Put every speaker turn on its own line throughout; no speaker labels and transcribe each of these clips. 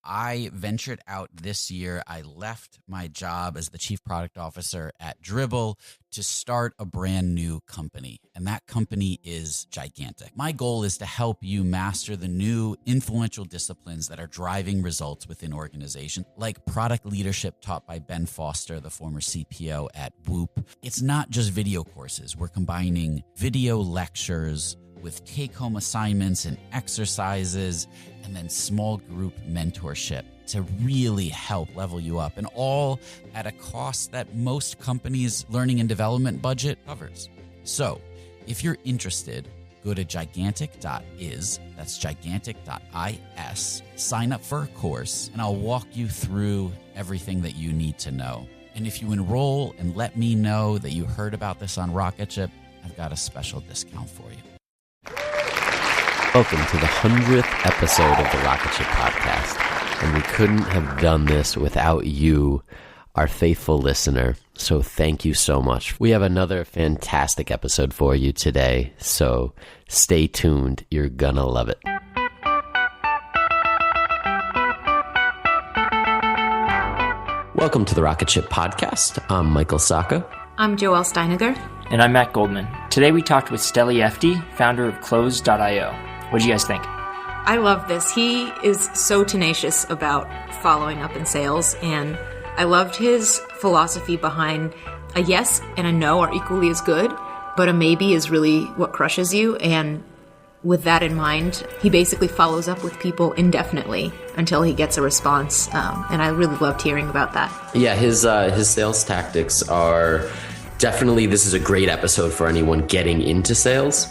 I ventured out this year. I left my job as the chief product officer at Dribbble to start a brand new company. And that company is gigantic. My goal is to help you master the new influential disciplines that are driving results within organizations, like product leadership taught by Ben Foster, the former CPO at Whoop. It's not just video courses. We're combining video lectures with take-home assignments and exercises, and then small group mentorship to really help level you up, and all at a cost that most companies' learning and development budget covers. So if you're interested, go to gigantic.is, that's gigantic.is, sign up for a course, and I'll walk you through everything that you need to know. And if you enroll and let me know that you heard about this on Rocketship, I've got a special discount for you.
Welcome to the 100th episode of the Rocketship podcast. And we couldn't have done this without you, our faithful listener. So thank you so much. We have another fantastic episode for you today. So stay tuned. You're gonna love it. Welcome to the Rocketship podcast. I'm Michael Sacca.
I'm Joelle Steiniger.
And I'm Matt Goldman. Today we talked with Steli Efti, founder of Close.io. What do you guys think?
I love this. He is so tenacious about following up in sales, and I loved his philosophy behind a yes and a no are equally as good, but a maybe is really what crushes you. And with that in mind, he basically follows up with people indefinitely until he gets a response. And I really loved hearing about that.
Yeah, his sales tactics are definitely, this is a great episode for anyone getting into sales.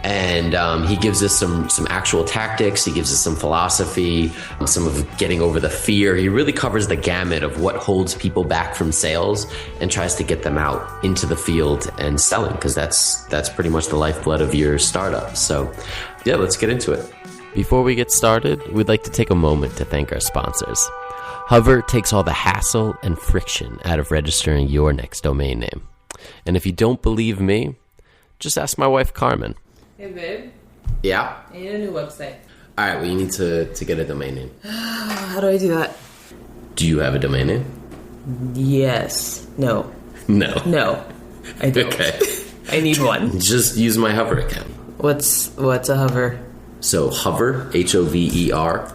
And he gives us some actual tactics. He gives us some philosophy, some of getting over the fear. He really covers the gamut of what holds people back from sales and tries to get them out into the field and selling, because that's pretty much the lifeblood of your startup. So yeah, let's get into it. Before we get started, we'd like to take a moment to thank our sponsors. Hover takes all the hassle and friction out of registering your next domain name. And if you don't believe me, just ask my wife, Carmen.
Hey, babe.
Yeah?
I need a new website.
All right, well, you need to get a domain name.
How do I do that?
Do you have a domain name?
Yes. No.
No.
No. I don't.
Okay.
I need one.
Just use my Hover account.
What's a hover?
So Hover, Hover,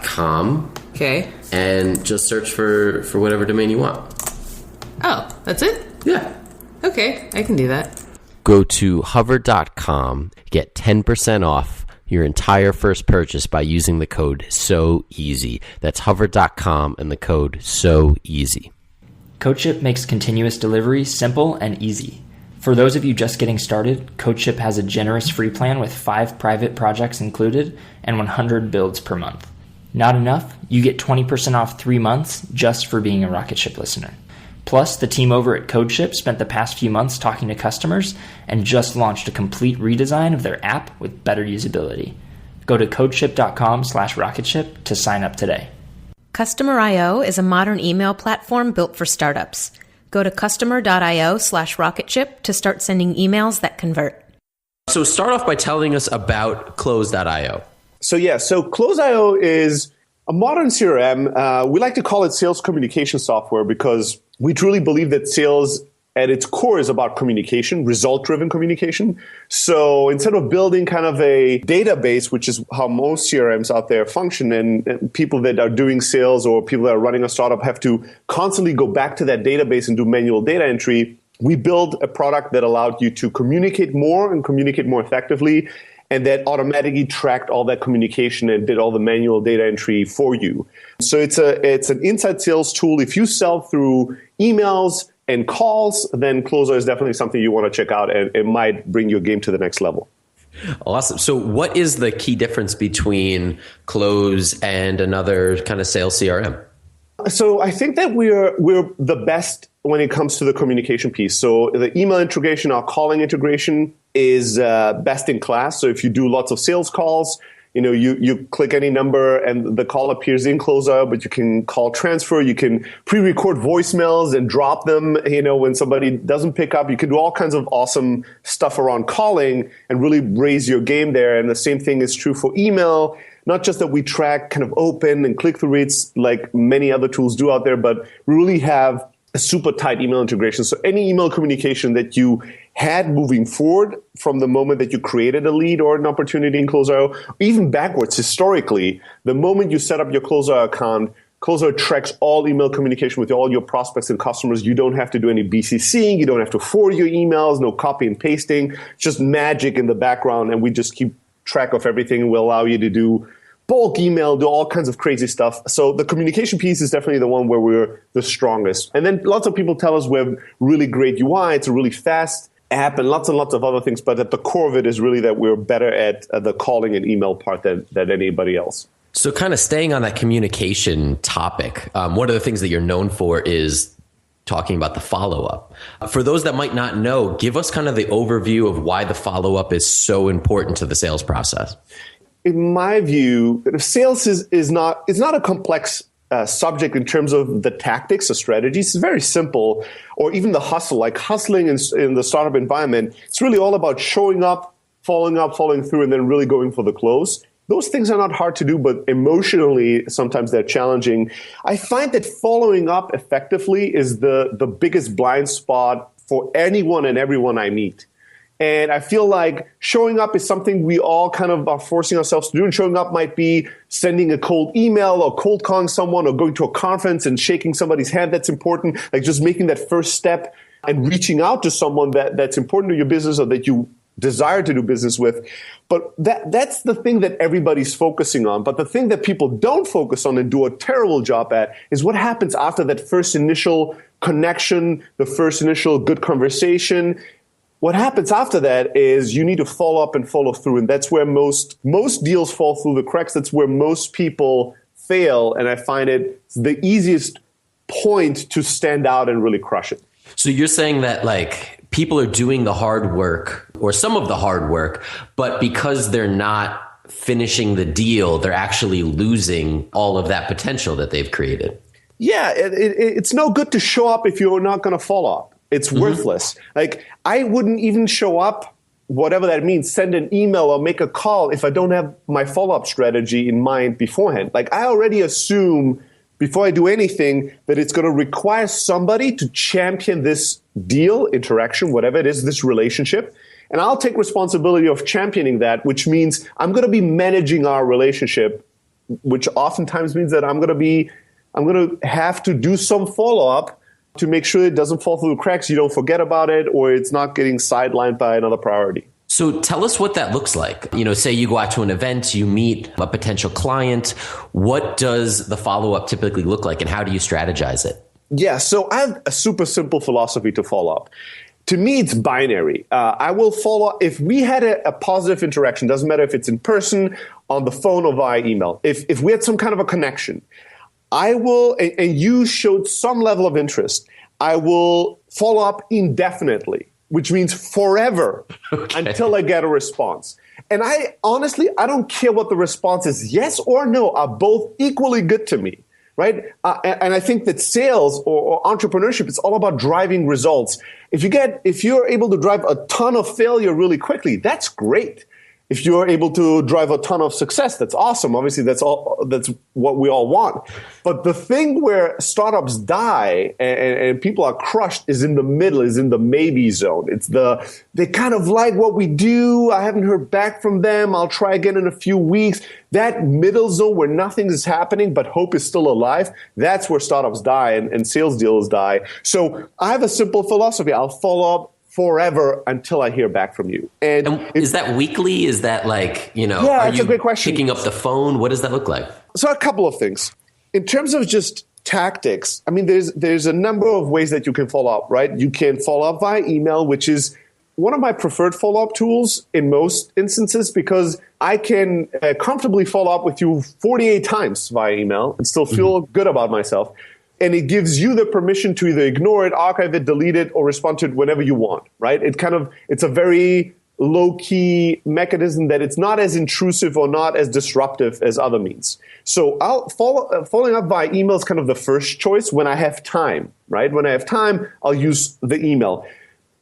.com.
Okay.
And just search for whatever domain you want.
Oh, that's it?
Yeah.
Okay, I can do that.
Go to hover.com, get 10% off your entire first purchase by using the code SOEASY. That's hover.com and the code SOEASY.
CodeShip makes continuous delivery simple and easy. For those of you just getting started, CodeShip has a generous free plan with 5 private projects included and 100 builds per month. Not enough? You get 20% off 3 months just for being a Rocketship listener. Plus, the team over at CodeShip spent the past few months talking to customers and just launched a complete redesign of their app with better usability. Go to codeship.com/rocketship to sign up today.
Customer.io is a modern email platform built for startups. Go to customer.io/rocketship to start sending emails that convert.
So start off by telling us about Close.io.
So Close.io is a modern CRM. We like to call it sales communication software because we truly believe that sales at its core is about communication, result-driven communication. So instead of building kind of a database, which is how most CRMs out there function, and people that are doing sales or people that are running a startup have to constantly go back to that database and do manual data entry, we build a product that allowed you to communicate more and communicate more effectively, and that automatically tracked all that communication and did all the manual data entry for you. So it's an inside sales tool. If you sell through emails and calls, then Closer is definitely something you want to check out, and it might bring your game to the next level.
Awesome. So what is the key difference between Close and another kind of sales CRM?
So I think that we're the best when it comes to the communication piece. So the email integration, our calling integration is best in class. So if you do lots of sales calls, you click any number and the call appears in closeout, but you can call transfer. You can pre-record voicemails and drop them, when somebody doesn't pick up. You can do all kinds of awesome stuff around calling and really raise your game there. And the same thing is true for email. Not just that we track kind of open and click-through rates like many other tools do out there, but we really have a super tight email integration. So any email communication that you had moving forward from the moment that you created a lead or an opportunity in Closeout, even backwards historically, the moment you set up your Closeout account, Closeout tracks all email communication with all your prospects and customers. You don't have to do any BCCing. You don't have to forward your emails, no copy and pasting. It's just magic in the background, and we just keep track of everything. We'll allow you to do bulk email, do all kinds of crazy stuff. So the communication piece is definitely the one where we're the strongest. And then lots of people tell us we have really great UI. It's a really fast app and lots of other things. But at the core of it is really that we're better at the calling and email part than anybody else.
So kind of staying on that communication topic, one of the things that you're known for is talking about the follow-up. For those that might not know, give us kind of the overview of why the follow-up is so important to the sales process.
In my view, sales is not a complex subject in terms of the tactics or strategies. It's very simple, or even the hustle, like hustling in the startup environment. It's really all about showing up, following through, and then really going for the close. Those things are not hard to do, but emotionally, sometimes they're challenging. I find that following up effectively is the biggest blind spot for anyone and everyone I meet. And I feel like showing up is something we all kind of are forcing ourselves to do. And showing up might be sending a cold email or cold calling someone or going to a conference and shaking somebody's hand. That's important. Like just making that first step and reaching out to someone that's important to your business or that you desire to do business with. But that's the thing that everybody's focusing on. But the thing that people don't focus on and do a terrible job at is what happens after that first initial connection, the first initial good conversation. What happens after that is you need to follow up and follow through. And that's where most deals fall through the cracks. That's where most people fail. And I find it the easiest point to stand out and really crush it.
So you're saying that like people are doing the hard work or some of the hard work, but because they're not finishing the deal, they're actually losing all of that potential that they've created.
Yeah, it's no good to show up if you're not going to follow up. It's worthless. Like I wouldn't even show up, whatever that means, send an email or make a call if I don't have my follow-up strategy in mind beforehand. Like I already assume before I do anything that it's going to require somebody to champion this deal, interaction, whatever it is, this relationship. And I'll take responsibility of championing that, which means I'm going to be managing our relationship, which oftentimes means that I'm going to have to do some follow-up to make sure it doesn't fall through the cracks, you don't forget about it, or it's not getting sidelined by another priority.
So tell us what that looks like. Say you go out to an event, you meet a potential client. What does the follow-up typically look like, and how do you strategize it? Yeah,
so I have a super simple philosophy to follow up. To me, it's binary. I will follow up. If we had a positive interaction, doesn't matter if it's in person, on the phone, or via email. If we had some kind of a connection, I will, and you showed some level of interest, I will follow up indefinitely, which means forever until I get a response. And I don't care what the response is, yes or no, are both equally good to me, right? And I think that sales or entrepreneurship, it's all about driving results. If you're able to drive a ton of failure really quickly, that's great. If you're able to drive a ton of success, that's awesome. Obviously, that's what we all want. But the thing where startups die and people are crushed is in the middle, is in the maybe zone. It's they kind of like what we do. I haven't heard back from them. I'll try again in a few weeks. That middle zone where nothing is happening, but hope is still alive, that's where startups die and sales deals die. So I have a simple philosophy. I'll follow up forever until I hear back from you.
And is that weekly? Is that like,
yeah, it's a great question.
Picking up the phone? What does that look like?
So a couple of things. In terms of just tactics, I mean, there's a number of ways that you can follow up, right? You can follow up via email, which is one of my preferred follow-up tools in most instances because I can comfortably follow up with you 48 times via email and still feel good about myself. And it gives you the permission to either ignore it, archive it, delete it, or respond to it whenever you want, right? It's a very low-key mechanism that it's not as intrusive or not as disruptive as other means. So following up via email is kind of the first choice when I have time, right? When I have time, I'll use the email.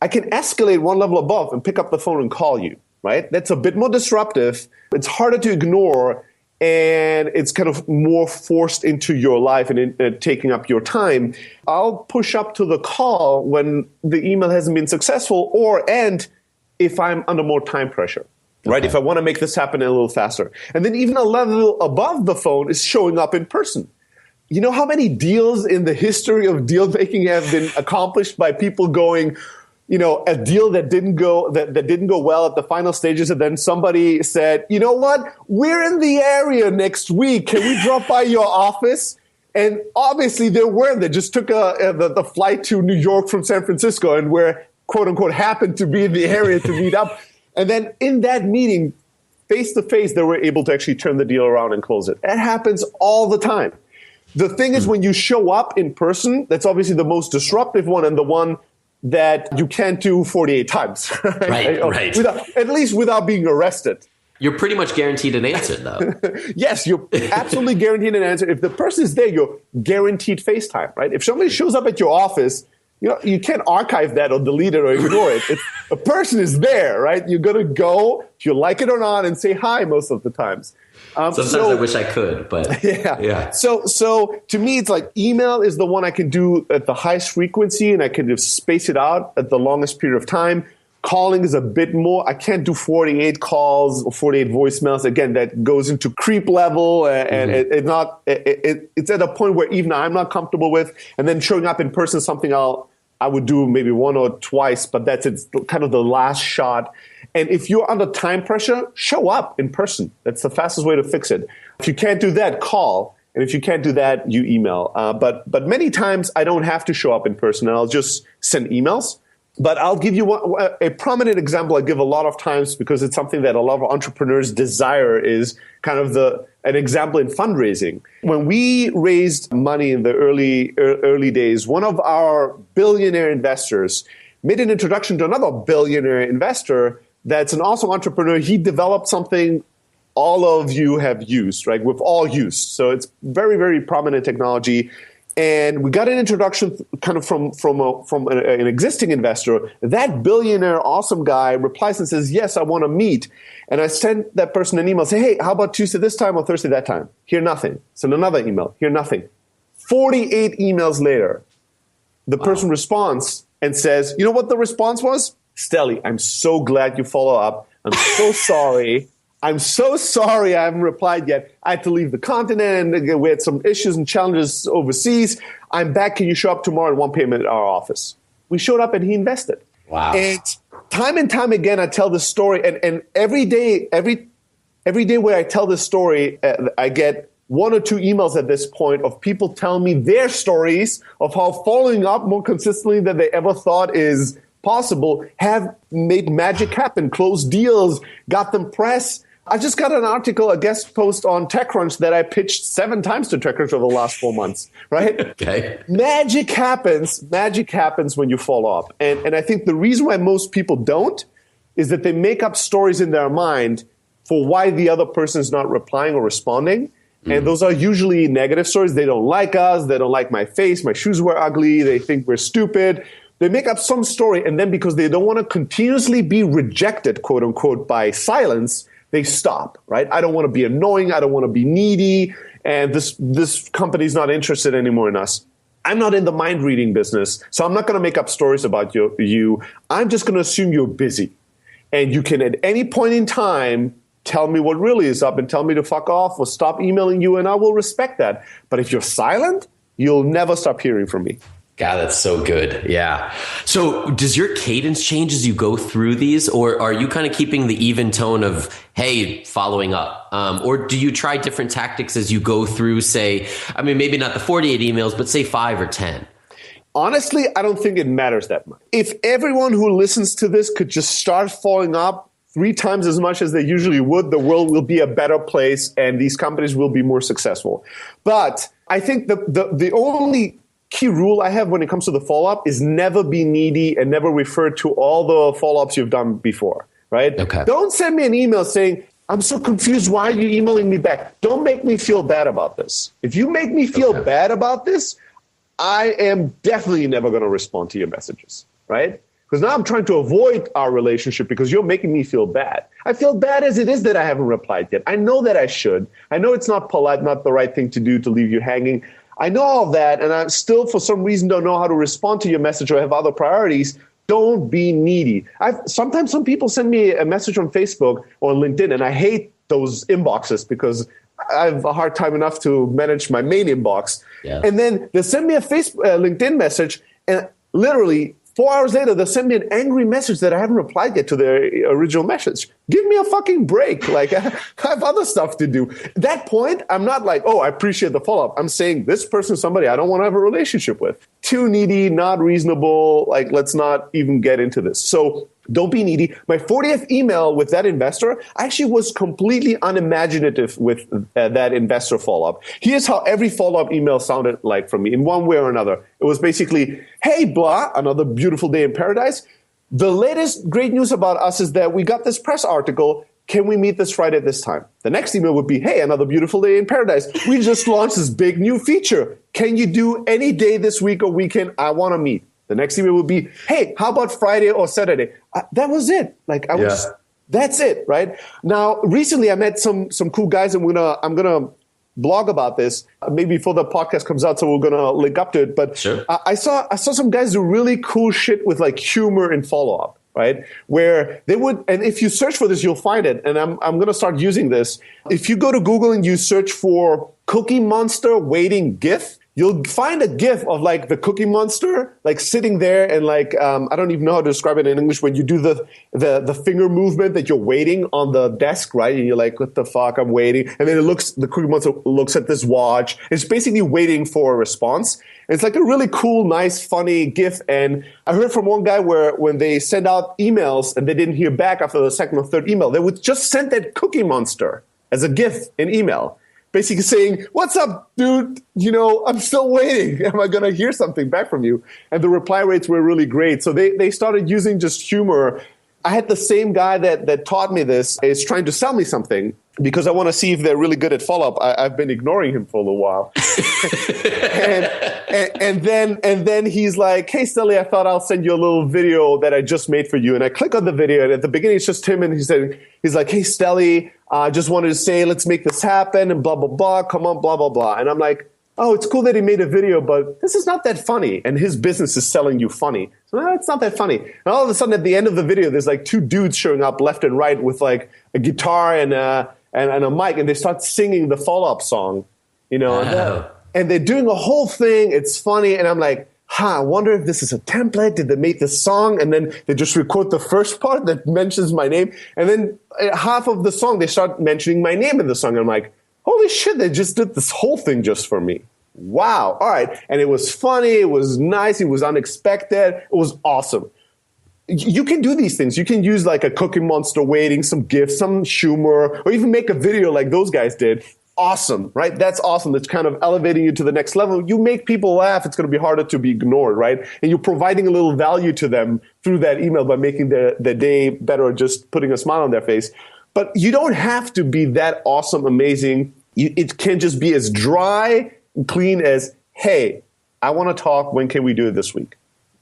I can escalate one level above and pick up the phone and call you, right? That's a bit more disruptive. It's harder to ignore, and it's kind of more forced into your life and taking up your time. I'll push up to the call when the email hasn't been successful and if I'm under more time pressure, right? Okay. If I want to make this happen a little faster. And then even a level above the phone is showing up in person. You know how many deals in the history of deal making have been accomplished by people going, a deal that didn't go well at the final stages, and then somebody said, you know what, we're in the area next week. Can we drop by your office? And obviously they weren't. They just took the flight to New York from San Francisco, and we're quote unquote happened to be in the area to meet up. And then in that meeting, face to face, they were able to actually turn the deal around and close it. That happens all the time. The thing is, when you show up in person, that's obviously the most disruptive one and the one that you can't do 48 times.
Right.
At least without being arrested.
You're pretty much guaranteed an answer, though.
Yes, you're absolutely guaranteed an answer. If the person is there, you're guaranteed FaceTime, right? If somebody shows up at your office, you can't archive that or delete it or ignore it. A person is there, right? You're going to go, if you like it or not, and say hi most of the times.
Sometimes I wish I could, but yeah.
So to me, it's like email is the one I can do at the highest frequency, and I can just space it out at the longest period of time. Calling is a bit more. I can't do 48 calls or 48 voicemails. Again, that goes into creep level, and it's at a point where even I'm not comfortable with. And then showing up in person is something I would do maybe one or twice, but it's kind of the last shot. And if you're under time pressure, show up in person. That's the fastest way to fix it. If you can't do that, call. And if you can't do that, you email. But many times I don't have to show up in person, and I'll just send emails. But I'll give you a prominent example I give a lot of times because it's something that a lot of entrepreneurs desire is kind of an example in fundraising. When we raised money in the early days, one of our billionaire investors made an introduction to another billionaire investor that's an awesome entrepreneur. He developed something all of you have used, right? We've all used. So it's very, very prominent technology. And we got an introduction kind of from an existing investor. That billionaire, awesome guy replies and says, yes, I want to meet. And I sent that person an email, say, hey, how about Tuesday this time or Thursday that time? Hear nothing. Send another email. Hear nothing. 48 emails later, the person responds and says, you know what the response was? Steli, I'm so glad you follow up. I'm so sorry. I'm so sorry I haven't replied yet. I had to leave the continent. We had some issues and challenges overseas. I'm back. Can you show up tomorrow at 1 p.m. at our office? We showed up and he invested.
Wow.
And time and time again, I tell this story. And every day where I tell this story, I get 1 or 2 emails at this point of people telling me their stories of how following up more consistently than they ever thought is possible have made magic happen, closed deals, got them press. I just got an article, a guest post on TechCrunch that I pitched 7 times to TechCrunch over the last 4 months, right?
Okay.
Magic happens when you follow up. And I think the reason why most people don't is that they make up stories in their mind for why the other person is not replying or responding. And those are usually negative stories. They don't like us. They don't like my face. My shoes were ugly. They think we're stupid. They make up some story. And then because they don't want to continuously be rejected, quote unquote, by silence, they stop, right? I don't want to be annoying. I don't want to be needy. And this company's not interested anymore in us. I'm not in the mind reading business. So I'm not going to make up stories about you. I'm just going to assume you're busy. And you can at any point in time tell me what really is up and tell me to fuck off or stop emailing you, and I will respect that. But if you're silent, you'll never stop hearing from me.
God, that's so good. Yeah. So does your cadence change as you go through these, or are you kind of keeping the even tone of, hey, following up? Or do you try different tactics as you go through, say, I mean, maybe not the 48 emails, but say 5 or 10?
Honestly, I don't think it matters that much. If everyone who listens to this could just start following up 3 times as much as they usually would, the world will be a better place and these companies will be more successful. But I think the only key rule I have when it comes to the follow-up is never be needy and never refer to all the follow-ups you've done before, right?
Okay.
Don't send me an email saying, I'm so confused. Why are you emailing me back? Don't make me feel bad about this. If you make me feel bad about this, I am definitely never going to respond to your messages, right? Because now I'm trying to avoid our relationship because you're making me feel bad. I feel bad as it is that I haven't replied yet. I know that I should. I know it's not polite, not the right thing to do to leave you hanging. I know all that, and I still, for some reason, don't know how to respond to your message or have other priorities. Don't be needy. Sometimes some people send me a message on Facebook or LinkedIn, and I hate those inboxes because I have a hard time enough to manage my main inbox.
Yeah.
And then they send me a LinkedIn message, and literally 4 hours later, they'll send me an angry message that I haven't replied yet to their original message. Give me a fucking break. Like, I have other stuff to do. At that point, I'm not like, oh, I appreciate the follow-up. I'm saying this person is somebody I don't want to have a relationship with. Too needy, not reasonable. Like, let's not even get into this. So don't be needy. My 40th email with that investor actually was completely unimaginative with that investor follow-up. Here's how every follow-up email sounded like from me in one way or another. It was basically, hey, blah, another beautiful day in paradise. The latest great news about us is that we got this press article. Can we meet this Friday at this time? The next email would be, hey, another beautiful day in paradise. We just launched this big new feature. Can you do any day this week or weekend? I want to meet. The next email would be, hey, how about Friday or Saturday? That was it. Like, that's it, right? Now, recently I met some cool guys, and I'm gonna blog about this maybe before the podcast comes out, so we're gonna link up to it. But
sure.
I saw some guys do really cool shit with like humor and follow up, right? Where they would, and if you search for this, you'll find it. And I'm gonna start using this. If you go to Google and you search for Cookie Monster waiting GIF, you'll find a GIF of like the Cookie Monster, like sitting there and like, I don't even know how to describe it in English, when you do the finger movement that you're waiting on the desk, right? And you're like, what the fuck, I'm waiting. And then the Cookie Monster looks at this watch. It's basically waiting for a response. And it's like a really cool, nice, funny GIF. And I heard from one guy where when they send out emails and they didn't hear back after the second or third email, they would just send that Cookie Monster as a GIF in email. Basically saying, what's up, dude? You know, I'm still waiting. Am I going to hear something back from you? And the reply rates were really great. So they started using just humor. I had the same guy that taught me this is trying to sell me something because I want to see if they're really good at follow-up. I've been ignoring him for a little while. and then he's like, hey, Steli, I thought I'll send you a little video that I just made for you. And I click on the video, and at the beginning, it's just him, and he's like, hey, Steli, I just wanted to say, let's make this happen, and blah, blah, blah, come on, blah, blah, blah. And I'm like, oh, it's cool that he made a video, but this is not that funny. And his business is selling you funny. So no, it's not that funny. And all of a sudden, at the end of the video, there's like two dudes showing up left and right with like a guitar and a mic, and they start singing the follow-up song, you know, and they're doing a whole thing. It's funny. And I'm like, I wonder if this is a template. Did they make this song? And then they just record the first part that mentions my name. And then half of the song, they start mentioning my name in the song. I'm like, holy shit, they just did this whole thing just for me. Wow. All right. And it was funny. It was nice. It was unexpected. It was awesome. You can do these things. You can use like a Cookie Monster waiting, some GIFs, some humor, or even make a video like those guys did. Awesome, right? That's awesome. That's kind of elevating you to the next level. You make people laugh. It's going to be harder to be ignored, right? And you're providing a little value to them through that email by making their day better or just putting a smile on their face. But you don't have to be that awesome, amazing. It can just be as dry and clean as, hey, I want to talk. When can we do it this week?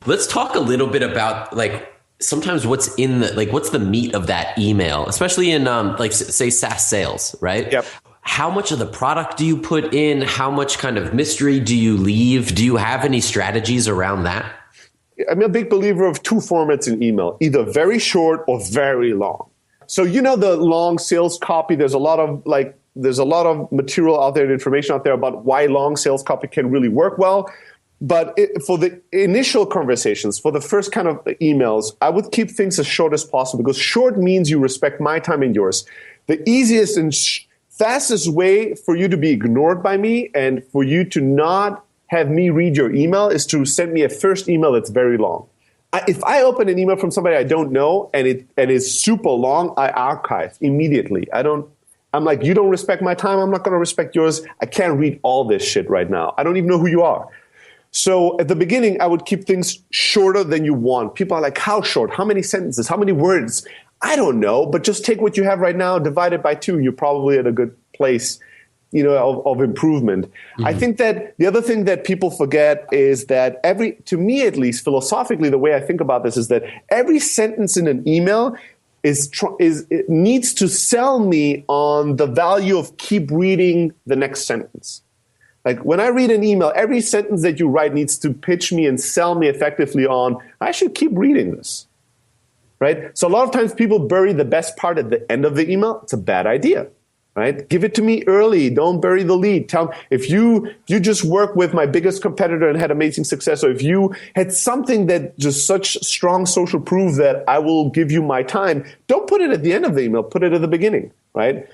Let's talk a little bit about like sometimes what's in the, like, what's the meat of that email, especially in like say SaaS sales, right?
Yep.
How much of the product do you put in? How much kind of mystery do you leave? Do you have any strategies around that?
I'm a big believer of two formats in email, either very short or very long. So, you know, the long sales copy, there's a lot of material out there and information out there about why long sales copy can really work well. But for the initial conversations, for the first kind of emails, I would keep things as short as possible because short means you respect my time and yours. The easiest and fastest way for you to be ignored by me and for you to not have me read your email is to send me a first email that's very long. If I open an email from somebody I don't know and it is super long, I archive immediately. I'm like, you don't respect my time, I'm not going to respect yours. I can't read all this shit right now. I don't even know who you are. So at the beginning, I would keep things shorter than you want. People are like, how short? How many sentences? How many words? I don't know, but just take what you have right now, divide it by 2. You're probably at a good place, of improvement. Mm-hmm. I think that the other thing that people forget is that to me at least, philosophically, the way I think about this is that every sentence in an email it needs to sell me on the value of keep reading the next sentence. Like when I read an email, every sentence that you write needs to pitch me and sell me effectively on, I should keep reading this, right? So a lot of times people bury the best part at the end of the email. It's a bad idea, right? Give it to me early. Don't bury the lead. Tell me, if you just work with my biggest competitor and had amazing success, or if you had something that just such strong social proof that I will give you my time, don't put it at the end of the email. Put it at the beginning, right?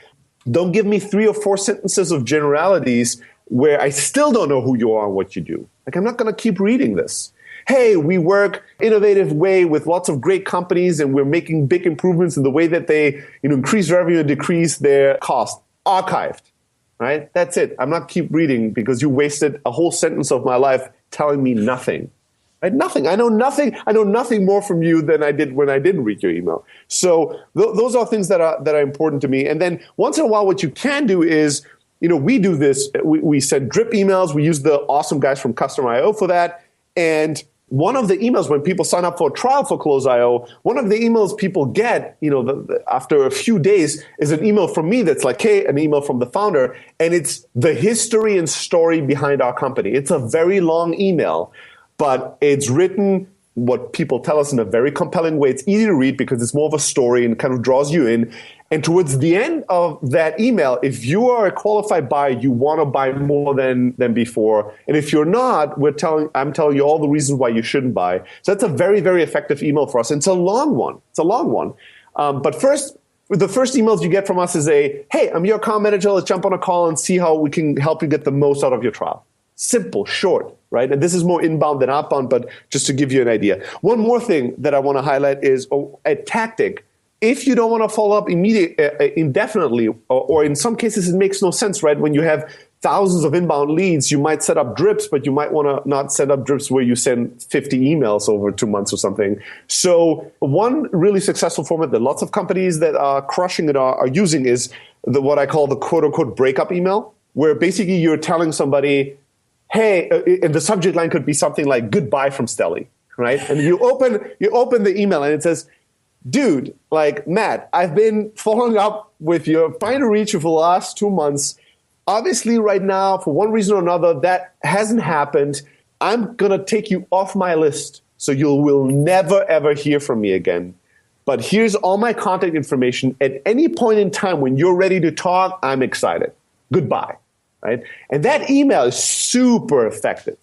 Don't give me 3 or 4 sentences of generalities where I still don't know who you are and what you do. Like, I'm not going to keep reading this. Hey, we work innovative way with lots of great companies and we're making big improvements in the way that they increase revenue and decrease their cost. Archived, right? That's it. I'm not keep reading because you wasted a whole sentence of my life telling me nothing. Right? Nothing. I know nothing. I know nothing more from you than I did when I didn't read your email. So those are things that are important to me. And then once in a while, what you can do is, we do this. We send drip emails. We use the awesome guys from Customer.io for that. And one of the emails when people sign up for a trial for Close.io, one of the emails people get, after a few days is an email from me that's like, hey, an email from the founder. And it's the history and story behind our company. It's a very long email, but it's written what people tell us in a very compelling way. It's easy to read because it's more of a story and kind of draws you in. And towards the end of that email, if you are a qualified buyer, you want to buy more than before. And if you're not, I'm telling you all the reasons why you shouldn't buy. So that's a very, very effective email for us. And it's a long one. But first, the first emails you get from us is hey, I'm your account manager. Let's jump on a call and see how we can help you get the most out of your trial. Simple, short, right? And this is more inbound than outbound, but just to give you an idea. One more thing that I want to highlight is a tactic. If you don't want to follow up indefinitely, or in some cases it makes no sense, right? When you have thousands of inbound leads, you might set up drips, but you might want to not set up drips where you send 50 emails over 2 months or something. So one really successful format that lots of companies that are crushing it are using is what I call the quote-unquote breakup email, where basically you're telling somebody, hey, and the subject line could be something like "Goodbye from Steli," right? And you open the email and it says, dude, like, Matt, I've been following up with you, trying to reach you for the last 2 months. Obviously, right now, for one reason or another, that hasn't happened. I'm going to take you off my list, so you will never, ever hear from me again. But here's all my contact information. At any point in time when you're ready to talk, I'm excited. Goodbye. Right? And that email is super effective.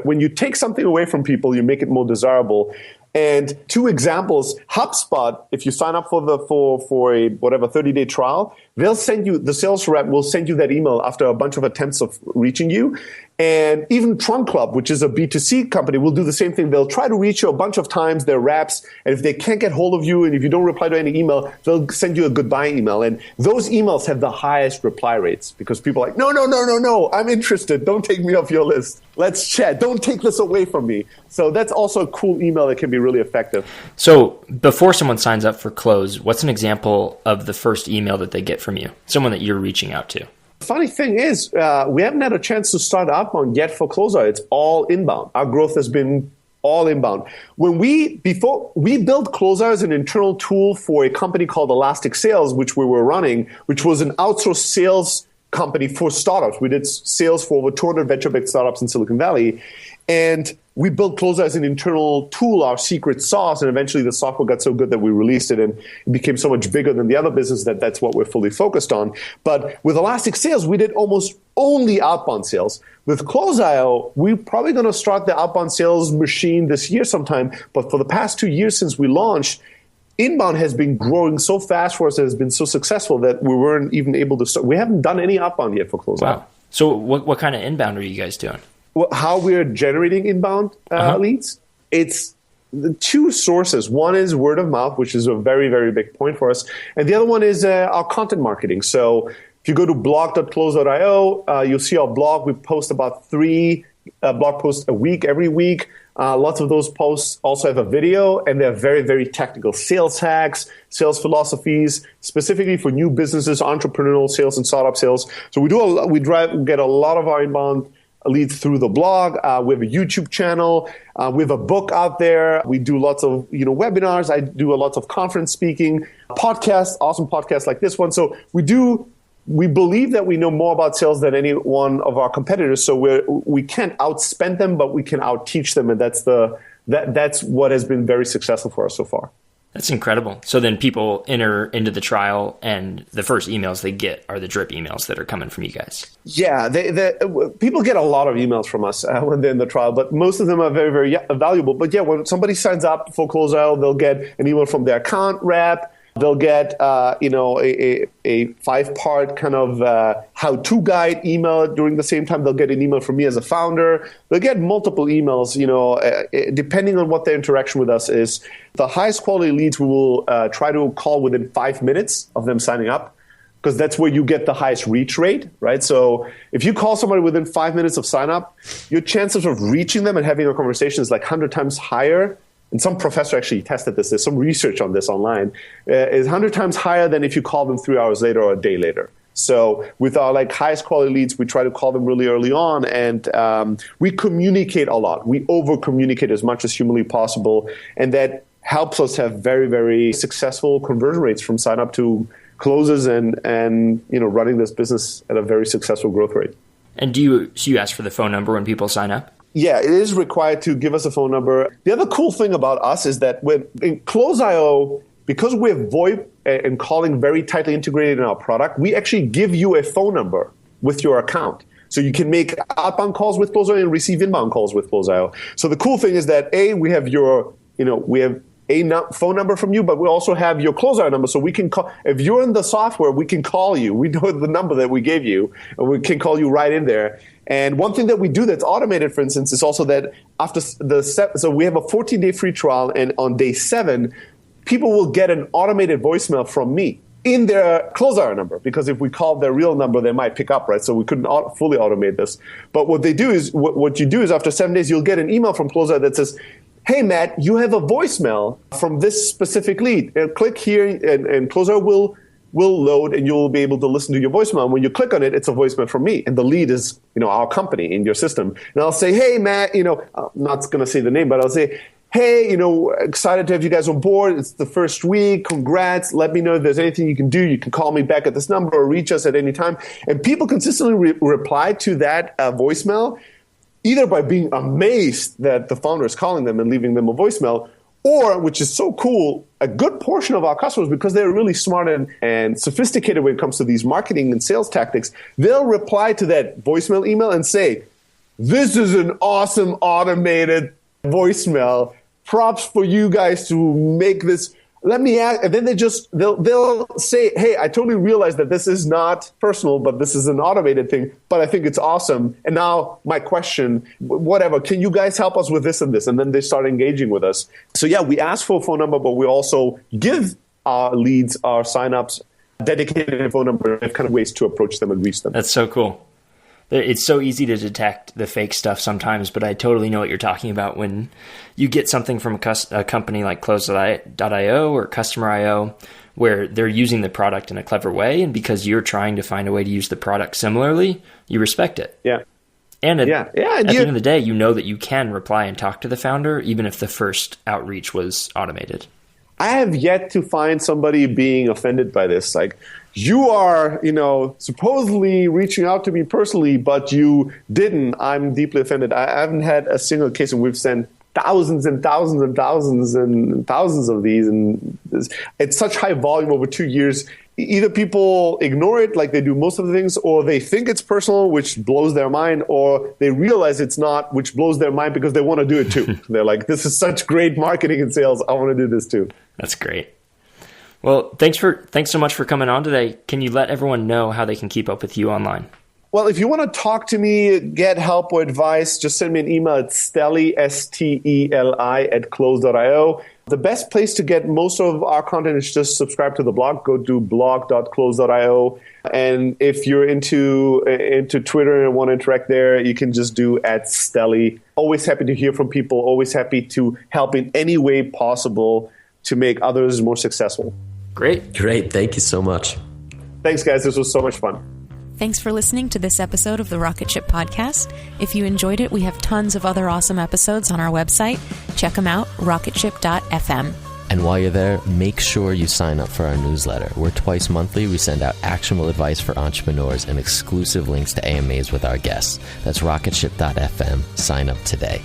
When you take something away from people, you make it more desirable. And 2 examples, HubSpot, if you sign up for a 30-day trial, the sales rep will send you that email after a bunch of attempts of reaching you. And even Trunk Club, which is a B2C company, will do the same thing. They'll try to reach you a bunch of times, their reps, and if they can't get hold of you and if you don't reply to any email, they'll send you a goodbye email. And those emails have the highest reply rates because people are like, no, I'm interested. Don't take me off your list. Let's chat. Don't take this away from me. So that's also a cool email that can be really effective.
So before someone signs up for Close, what's an example of the first email that they get from you? Someone that you're reaching out to.
Funny thing is, we haven't had a chance to start outbound yet for Closer. It's all inbound. Our growth has been all inbound. Before we built Closer as an internal tool for a company called Elastic Sales, which we were running, which was an outsourced sales company for startups. We did sales for over 200 venture-backed startups in Silicon Valley. And we built Closer as an internal tool, our secret sauce, and eventually the software got so good that we released it and it became so much bigger than the other business that's what we're fully focused on. But with Elastic Sales, we did almost only outbound sales. With Close.io, we're probably going to start the outbound sales machine this year sometime. But for the past 2 years since we launched, inbound has been growing so fast for us, it has been so successful that we weren't even able to start. We haven't done any outbound yet for Close.io.
Wow. So what kind of inbound are you guys doing?
Well, how we're generating inbound leads, it's the 2 sources. One is word of mouth, which is a very, very big point for us. And the other one is our content marketing. So if you go to blog.close.io, you'll see our blog. We post about 3 blog posts a week, every week. Lots of those posts also have a video, and they're very, very technical sales hacks, sales philosophies, specifically for new businesses, entrepreneurial sales and startup sales. So we get a lot of our inbound leads through the blog. We have a YouTube channel. We have a book out there. We do lots of webinars. I do a lot of conference speaking, podcasts, awesome podcasts like this one. So we believe that we know more about sales than any one of our competitors. So we can't outspend them, but we can outteach them, and that's what has been very successful for us so far.
That's incredible. So then people enter into the trial, and the first emails they get are the drip emails that are coming from you guys.
Yeah, people get a lot of emails from us when they're in the trial, but most of them are very, very valuable. But yeah, when somebody signs up for Closeio, they'll get an email from their account rep. They'll get a 5-part kind of how-to guide email during the same time. They'll get an email from me as a founder. They'll get multiple emails, depending on what their interaction with us is. The highest quality leads we will try to call within 5 minutes of them signing up, because that's where you get the highest reach rate, right? So if you call somebody within 5 minutes of sign up, your chances of reaching them and having a conversation is like 100 times higher. And some professor actually tested this. There's some research on this online. Is 100 times higher than if you call them 3 hours later or a day later. So with our highest quality leads, we try to call them really early on, and we communicate a lot. We over-communicate as much as humanly possible, and that helps us have very, very successful conversion rates from sign up to closes, and running this business at a very successful growth rate.
And do you ask for the phone number when people sign up?
Yeah, it is required to give us a phone number. The other cool thing about us is that in Closeio, because we're VoIP and calling very tightly integrated in our product, we actually give you a phone number with your account. So you can make outbound calls with Closeio and receive inbound calls with Closeio. So the cool thing is that we have a phone number from you, but we also have your Closeio number. So we can call, if you're in the software, we can call you. We know the number that we gave you, and we can call you right in there. And one thing that we do that's automated, for instance, is also that so we have a 14-day free trial, and on day 7, people will get an automated voicemail from me in their Closeio number, because if we call their real number, they might pick up, right? So we couldn't fully automate this. But what they do is, what you do is after 7 days, you'll get an email from Closeio that says, "Hey, Matt, you have a voicemail from this specific lead. Click here, and Closeio will load, and you'll be able to listen to your voicemail. And when you click on it, it's a voicemail from me, and the lead is our company in your system. And I'll say, "Hey, Matt, I'm not going to say the name, but I'll say, hey, excited to have you guys on board. It's the first week. Congrats. Let me know if there's anything you can do. You can call me back at this number or reach us at any time." And people consistently reply to that voicemail, either by being amazed that the founder is calling them and leaving them a voicemail, or, which is so cool, a good portion of our customers, because they're really smart and sophisticated when it comes to these marketing and sales tactics, they'll reply to that voicemail email and say, "This is an awesome automated voicemail. Props for you guys to make this. Let me ask," and then they'll say, "Hey, I totally realize that this is not personal, but this is an automated thing, but I think it's awesome. And now my question, whatever, can you guys help us with this and this?" And then they start engaging with us. So yeah, we ask for a phone number, but we also give our leads, our signups, dedicated phone number, and kind of ways to approach them and reach them.
That's so cool. It's so easy to detect the fake stuff sometimes, but I totally know what you're talking about when you get something from a company like Close.io or Customer.io, where they're using the product in a clever way, and because you're trying to find a way to use the product similarly, you respect it.
Yeah.
And at the end of the day, you know that you can reply and talk to the founder, even if the first outreach was automated.
I have yet to find somebody being offended by this. Like, you are, supposedly reaching out to me personally, but you didn't. I'm deeply offended. I haven't had a single case, and we've sent thousands and thousands and thousands and thousands of these, and it's such high volume over 2 years. Either people ignore it like they do most of the things, or they think it's personal, which blows their mind, or they realize it's not, which blows their mind because they want to do it too. They're like, "This is such great marketing and sales. I want to do this too."
That's great. Well, thanks so much for coming on today. Can you let everyone know how they can keep up with you online?
Well, if you want to talk to me, get help or advice, just send me an email at Steli, Steli, @close.io. The best place to get most of our content is just subscribe to the blog. Go to blog.close.io. And if you're into Twitter and want to interact there, you can just do @Steli. Always happy to hear from people. Always happy to help in any way possible to make others more successful.
Great.
Thank you so much.
Thanks, guys. This was so much fun.
Thanks for listening to this episode of the Rocketship podcast. If you enjoyed it, we have tons of other awesome episodes on our website. Check them out, rocketship.fm.
And while you're there, make sure you sign up for our newsletter. We're twice monthly. We send out actionable advice for entrepreneurs and exclusive links to AMAs with our guests. That's rocketship.fm. Sign up today.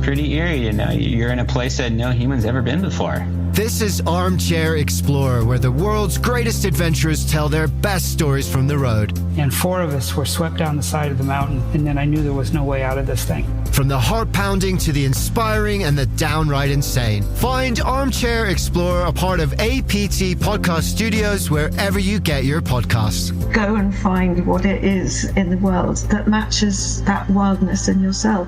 Pretty eerie, you're in a place that no human's ever been before.
This is Armchair Explorer, where the world's greatest adventurers tell their best stories from the road.
And 4 of us were swept down the side of the mountain, and then I knew there was no way out of this thing.
From the heart-pounding to the inspiring and the downright insane. Find Armchair Explorer, a part of APT Podcast Studios, wherever you get your podcasts.
Go and find what it is in the world that matches that wildness in yourself.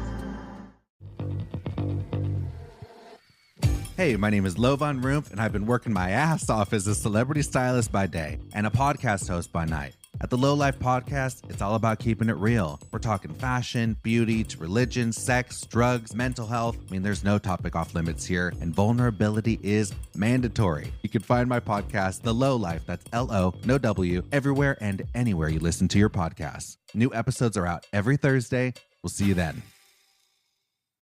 Hey, my name is Lovan Rumpf, and I've been working my ass off as a celebrity stylist by day and a podcast host by night. At the Low Life Podcast, it's all about keeping it real. We're talking fashion, beauty, to religion, sex, drugs, mental health. I mean, there's no topic off limits here, and vulnerability is mandatory. You can find my podcast, The Low Life, that's L-O, no W, everywhere and anywhere you listen to your podcasts. New episodes are out every Thursday. We'll see you then.